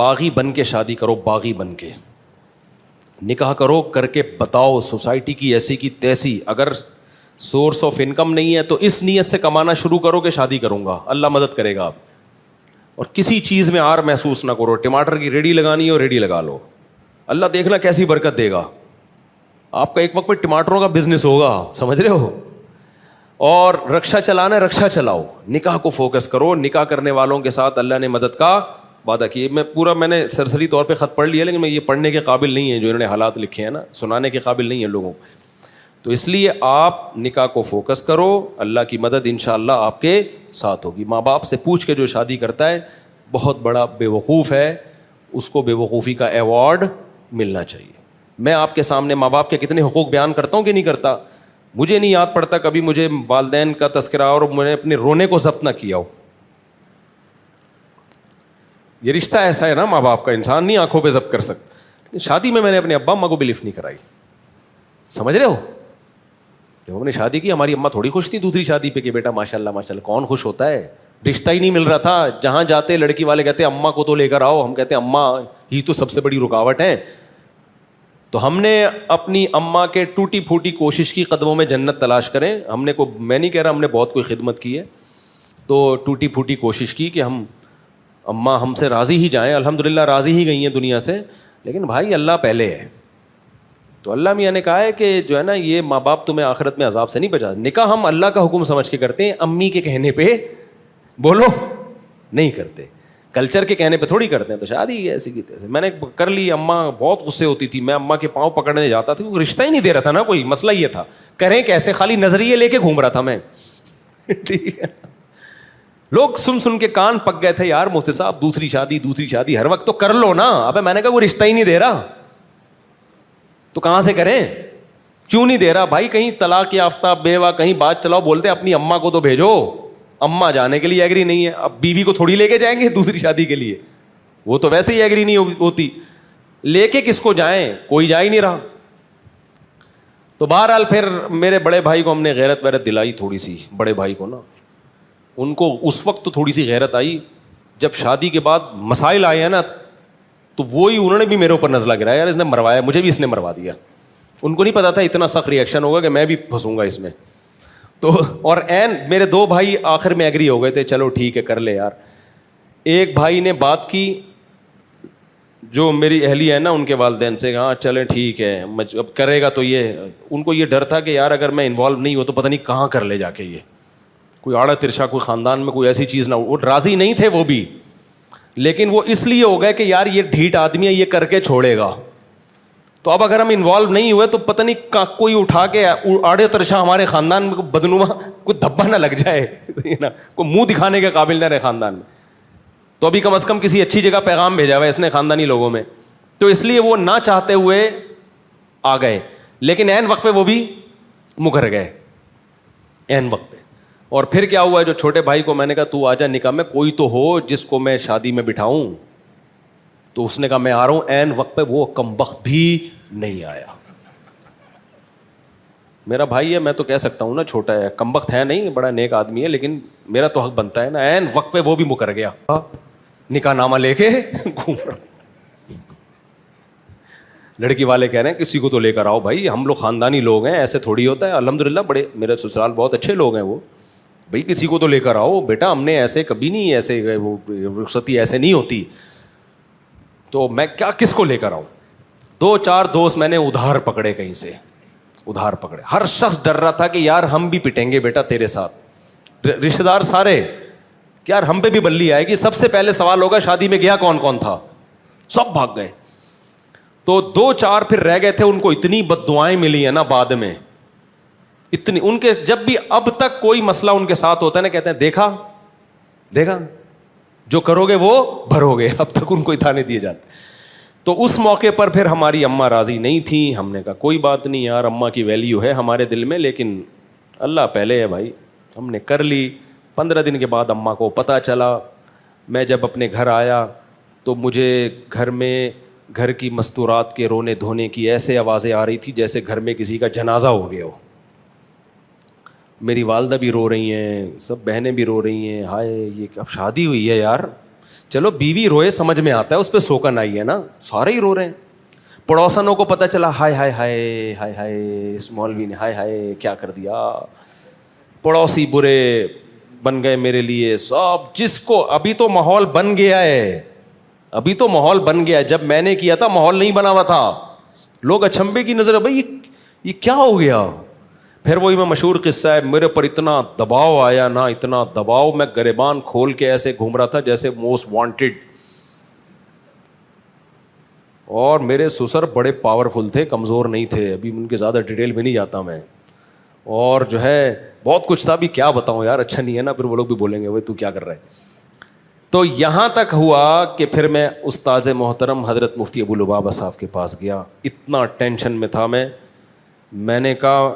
باغی بن کے شادی کرو, باغی بن کے نکاح کرو, کر کے بتاؤ سوسائٹی کی ایسی کی تیسی. اگر سورس آف انکم نہیں ہے تو اس نیت سے کمانا شروع کرو کہ شادی کروں گا, اللہ مدد کرے گا آپ. اور کسی چیز میں آر محسوس نہ کرو. ٹماٹر کی ریڈی لگانی ہے اور ریڈی لگا لو, اللہ دیکھنا کیسی برکت دے گا. آپ کا ایک وقت پہ ٹماٹروں کا بزنس ہوگا, سمجھ رہے ہو. اور رکشا چلانا ہے, رکشا چلاؤ, نکاح کو فوکس کرو. نکاح کرنے والوں کے ساتھ اللہ نے مدد کا وعدہ کیے. میں نے سرسری طور پہ خط پڑھ لیا, لیکن میں یہ پڑھنے کے قابل نہیں ہے جو انہوں نے حالات لکھے ہیں نا, سنانے کے قابل نہیں ہے لوگوں کو. تو اس لیے آپ نکاح کو فوکس کرو, اللہ کی مدد انشاءاللہ آپ کے ساتھ ہوگی. ماں باپ سے پوچھ کے جو شادی کرتا ہے بہت بڑا بے وقوف ہے, اس کو بے وقوفی کا ایوارڈ ملنا چاہیے. میں آپ کے سامنے ماں باپ کے کتنے حقوق بیان کرتا ہوں کہ نہیں کرتا. مجھے نہیں یاد پڑتا کبھی مجھے والدین کا تذکرہ اور میں نے اپنے رونے کو ضبط نہ کیا ہو. یہ رشتہ ایسا ہے نا ماں باپ کا, انسان نہیں آنکھوں پہ ضبط کر سکتا. شادی میں نے اپنے ابا اماں کو بھی لفٹ نہیں کرائی, سمجھ رہے ہو. جب ہم نے شادی کی ہماری اماں تھوڑی خوش تھی دوسری شادی پہ کہ بیٹا ماشاء اللہ ماشاء اللہ. کون خوش ہوتا ہے, رشتہ ہی نہیں مل رہا تھا. جہاں جاتے لڑکی والے کہتے اماں کو تو لے کر آؤ, ہم کہتے اماں ہی تو سب سے بڑی رکاوٹ ہے. تو ہم نے اپنی اماں کے ٹوٹی پھوٹی کوشش کی قدموں میں جنت تلاش کریں. ہم نے میں نہیں کہہ رہا ہم نے بہت کوئی خدمت کی ہے, تو ٹوٹی پھوٹی کوشش کی کہ ہم اماں ہم سے راضی ہی جائیں. الحمدللہ راضی ہی گئی ہیں دنیا سے, لیکن بھائی اللہ پہلے ہے. تو اللہ میاں نے کہا ہے کہ جو ہے نا یہ ماں باپ تمہیں آخرت میں عذاب سے نہیں بچا. نکاح ہم اللہ کا حکم سمجھ کے کرتے ہیں, امی کے کہنے پہ بولو نہیں کرتے, کلچر کے کہنے پہ تھوڑی کرتے ہیں. تو شادی ایسی کی تیسے میں نے کر لی. اماں بہت غصے ہوتی تھی, میں اماں کے پاؤں پکڑنے جاتا تھا, رشتہ ہی نہیں دے رہا تھا نا کوئی. مسئلہ یہ تھا کریں کیسے, خالی نظریے لے کے گھوم رہا تھا میں. ٹھیک ہے, لوگ سن کے کان پک گئے تھے, یار مفتی صاحب دوسری شادی ہر وقت تو کر لو نا. ابے میں نے کہا وہ رشتہ ہی نہیں دے رہا تو کہاں سے کریں. کیوں نہیں دے رہا بھائی, کہیں طلاق یافتہ بیوہ کہیں بات چلاؤ, بولتے اپنی اماں کو تو بھیجو. اماں جانے کے لیے ایگری نہیں ہے, اب بیوی کو تھوڑی لے کے جائیں گے دوسری شادی کے لیے, وہ تو ویسے ہی ایگری نہیں ہوتی. لے کے کس کو جائیں, کوئی جا ہی نہیں رہا. تو بہرحال پھر میرے بڑے بھائی کو ہم نے غیرت ویرت دلائی تھوڑی سی. بڑے بھائی کو نا, ان کو اس وقت تو تھوڑی سی غیرت آئی, جب شادی کے بعد مسائل آئے ہیں نا تو وہی انہوں نے بھی میرے اوپر نزلہ گرایا, یار اس نے مروایا, مجھے بھی اس نے مروا دیا. ان کو نہیں پتا تھا اتنا سخت ریئیکشن ہوگا کہ میں بھی پھنسوں گا اس میں. تو اور این میرے دو بھائی آخر میں ایگری ہو گئے تھے, چلو ٹھیک ہے کر لے یار. ایک بھائی نے بات کی جو میری اہلیہ ہے نا ان کے والدین سے, ہاں چلیں ٹھیک ہے اب کرے گا. تو یہ ان کو یہ ڈر تھا کہ یار اگر میں انوالو نہیں ہوں تو پتہ نہیں کہاں کر لے جا کے, یہ کوئی آڑا ترشا کوئی خاندان میں کوئی ایسی چیز نہ ہو. وہ راضی نہیں تھے وہ بھی, لیکن وہ اس لیے ہو گئے کہ یار یہ ڈھیٹ آدمی ہے, یہ کر کے چھوڑے گا. تو اب اگر ہم انوالو نہیں ہوئے تو پتہ نہیں کوئی اٹھا کے آڑے ترشا ہمارے خاندان میں بدنما کوئی دھبا نہ لگ جائے نا, کوئی منہ دکھانے کے قابل نہ رہے خاندان میں. تو ابھی کم از کم کسی اچھی جگہ پیغام بھیجا ہوا ہے اس نے خاندانی لوگوں میں. تو اس لیے وہ نہ چاہتے ہوئے آ گئے, لیکن عین وقت پہ وہ بھی مکر گئے عین وقت پہ. اور پھر کیا ہوا ہے, جو چھوٹے بھائی کو میں نے کہا تو آ جا نکاح میں, کوئی تو ہو جس کو میں شادی میں بٹھاؤں. تو اس نے کہا میں آ رہا ہوں. عین وقت پہ وہ کمبخت بھی نہیں آیا. میرا بھائی ہے, میں تو کہہ سکتا ہوں نا چھوٹا ہے, کمبخت ہے نہیں, بڑا نیک آدمی ہے, لیکن میرا تو حق بنتا ہے نا. عین وقت پہ وہ بھی مکر گیا, نکاح نامہ لے کے گھوم رہا. لڑکی والے کہہ رہے ہیں کسی کو تو لے کر آؤ بھائی, ہم لوگ خاندانی لوگ ہیں, ایسے تھوڑی ہوتا ہے. الحمدللہ بڑے میرے سسرال بہت اچھے لوگ ہیں, وہ بھائی کسی کو تو لے کر آؤ بیٹا, ہم نے ایسے کبھی نہیں, ایسے وہ رخصتی ایسے نہیں ہوتی. تو میں کیا کس کو لے کر آؤں. 2-4 دوست میں نے ادھار پکڑے, کہیں سے ادھار پکڑے. ہر شخص ڈر رہا تھا کہ یار ہم بھی پٹیں گے بیٹا تیرے ساتھ. رشتے دار سارے کہ یار ہم پہ بھی بلی آئے گی. سب سے پہلے سوال ہوگا شادی میں گیا کون کون تھا, سب بھاگ گئے. تو 2-4 پھر رہ گئے تھے, ان کو اتنی بد دعائیں ملی ہیں نا بعد میں, اتنی. ان کے جب بھی اب تک کوئی مسئلہ ان کے ساتھ ہوتا ہے نا, کہتے ہیں دیکھا جو کرو گے وہ بھرو گے. اب تک ان کو اتانے دیے جاتے. تو اس موقع پر پھر ہماری اماں راضی نہیں تھیں. ہم نے کہا کوئی بات نہیں یار, اماں کی ویلیو ہے ہمارے دل میں, لیکن اللہ پہلے ہے بھائی. ہم نے کر لی. 15 دن کے بعد اماں کو پتہ چلا. میں جب اپنے گھر آیا تو مجھے گھر کی مستورات کے رونے دھونے کی ایسے آوازیں آ رہی تھی جیسے گھر میں کسی کا جنازہ ہو گیا ہو. میری والدہ بھی رو رہی ہیں, سب بہنیں بھی رو رہی ہیں, ہائے یہ اب شادی ہوئی ہے یار, چلو بیوی روئے سمجھ میں آتا ہے, اس پہ سوکن آئی ہے نا, سارے ہی رو رہے ہیں. پڑوسنوں کو پتہ چلا, ہائے ہائے ہائے ہائے ہائے اس مولوی نے ہائے ہائے کیا کر دیا. پڑوسی برے بن گئے میرے لیے سب, جس کو ابھی تو ماحول بن گیا ہے, ابھی تو ماحول بن گیا ہے, جب میں نے کیا تھا ماحول نہیں بنا ہوا تھا. لوگ اچھمبے کی نظر, بھائی یہ کیا ہو گیا. پھر وہی میں مشہور قصہ ہے, میرے پر اتنا دباؤ آیا نا, اتنا دباؤ, میں گریبان کھول کے ایسے گھوم رہا تھا جیسے موسٹ وانٹیڈ. اور میرے سسر بڑے پاورفل تھے, کمزور نہیں تھے, ابھی ان کے زیادہ ڈیٹیل میں نہیں جاتا میں. اور جو ہے بہت کچھ تھا, بھی کیا بتاؤں یار, اچھا نہیں ہے نا, پھر وہ لوگ بھی بولیں گے بھائی تو کیا کر رہا ہے. تو یہاں تک ہوا کہ پھر میں استاذ محترم حضرت مفتی ابو لبابہ صاحب کے پاس گیا. اتنا ٹینشن میں تھا میں نے کہا,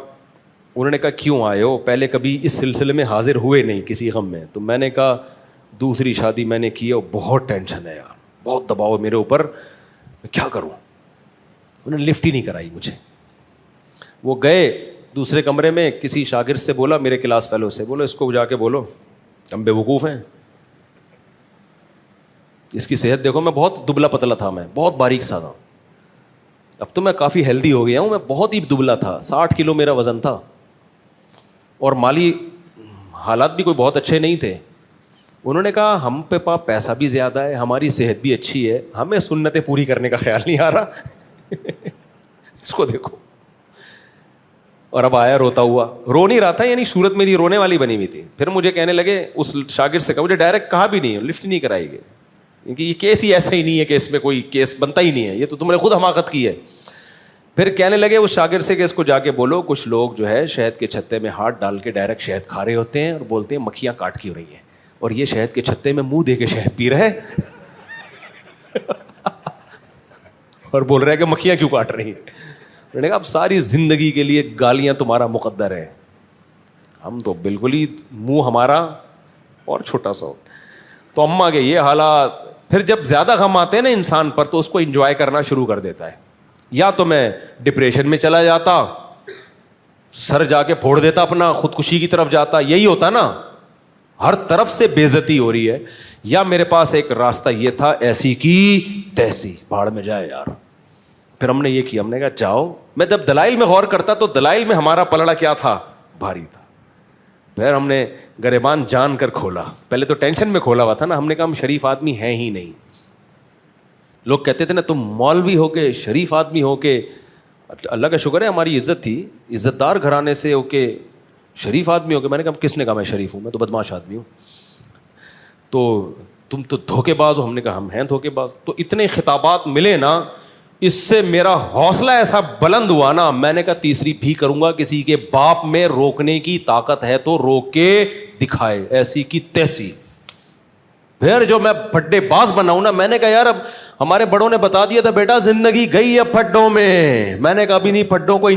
انہوں نے کہا کیوں آئے ہو, پہلے کبھی اس سلسلے میں حاضر ہوئے نہیں کسی غم میں. تو میں نے کہا دوسری شادی میں نے کی ہے, بہت ٹینشن ہے یار, بہت دباؤ ہے میرے اوپر, میں کیا کروں. انہوں نے لفٹ ہی نہیں کرائی مجھے. وہ گئے دوسرے کمرے میں, کسی شاگرد سے بولا, میرے کلاس فیلو سے بولو, اس کو جا کے بولو ہم بے وقوف ہیں, اس کی صحت دیکھو. میں بہت دبلا پتلا تھا, میں بہت باریک سا تھا, اب تو میں کافی ہیلدی ہو گیا ہوں, میں بہت ہی دبلا تھا, 60 کلو میرا وزن تھا, اور مالی حالات بھی کوئی بہت اچھے نہیں تھے. انہوں نے کہا ہم پہ پیسہ بھی زیادہ ہے, ہماری صحت بھی اچھی ہے, ہمیں سنتیں پوری کرنے کا خیال نہیں آ رہا. اس کو دیکھو. اور اب آیا روتا ہوا, رو نہیں رہا تھا, یعنی صورت میری رونے والی بنی ہوئی تھی. پھر مجھے کہنے لگے, اس شاگرد سے کہا, مجھے ڈائریکٹ کہا بھی نہیں, لفٹ نہیں کرائی گئی, کیونکہ یہ کیس ہی ایسا ہی نہیں ہے کہ اس میں کوئی کیس بنتا ہی نہیں ہے, یہ تو تم نے خود حماقت کی ہے. پھر کہنے لگے اس شاگرد سے کہ اس کو جا کے بولو, کچھ لوگ جو ہے شہد کے چھتے میں ہاتھ ڈال کے ڈائریکٹ شہد کھا رہے ہوتے ہیں, اور بولتے ہیں مکھیاں کاٹ کی ہو رہی ہیں, اور یہ شہد کے چھتے میں منہ دے کے شہد پی رہے اور بول رہے ہیں کہ مکھیاں کیوں کاٹ رہی ہیں. میں نے کہا اب ساری زندگی کے لیے گالیاں تمہارا مقدر ہے, ہم تو بالکل ہی منہ ہمارا اور چھوٹا سا ہو. تو اماں کے یہ حالات. پھر جب زیادہ غم آتے ہیں نا انسان پر, تو اس کو انجوائے کرنا شروع کر دیتا ہے. یا تو میں ڈپریشن میں چلا جاتا, سر جا کے پھوڑ دیتا اپنا, خودکشی کی طرف جاتا, یہی ہوتا نا, ہر طرف سے بے عزتی ہو رہی ہے. یا میرے پاس ایک راستہ یہ تھا, ایسی کی تیسی, بھاڑ میں جائے یار. پھر ہم نے یہ کیا, ہم نے کہا جاؤ. میں جب دلائل میں غور کرتا تو دلائل میں ہمارا پلڑا کیا تھا, بھاری تھا. پھر ہم نے گریبان جان کر کھولا, پہلے تو ٹینشن میں کھولا ہوا تھا نا, ہم نے کہا ہم شریف آدمی ہیں ہی نہیں. لوگ کہتے تھے نا تم مولوی ہو کے, شریف آدمی ہو کے, اللہ کا شکر ہے ہماری عزت تھی, عزت دار گھرانے سے ہو کے شریف آدمی ہو کے. میں نے کہا کس نے کہا میں شریف ہوں, میں تو بدماش آدمی ہوں. تو تم تو دھوکے باز ہو. ہم نے کہا ہم ہیں دھوکے باز. تو اتنے خطابات ملے نا, اس سے میرا حوصلہ ایسا بلند ہوا نا, میں نے کہا تیسری بھی کروں گا. کسی کے باپ میں روکنے کی طاقت ہے تو روک کے دکھائے, ایسی کی تیسی. پھر جو میں پھڈے باز بناؤں نا, میں نے کہا یار اب ہمارے بڑوں نے بتا دیا تھا بیٹا زندگی گئی ہے پھڈوں میں. میں نے کہا ابھی نہیں, پھڈوں کو